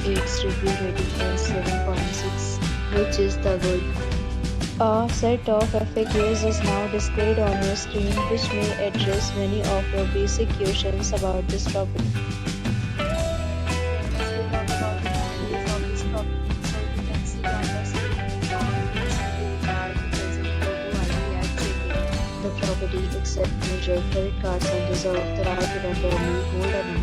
Its review rating is 7.6, which is the good. A set of FAQs is now displayed on your screen, which may address many of your basic questions about this property. The property accepts major credit cards and reserves the right to temporarily hold an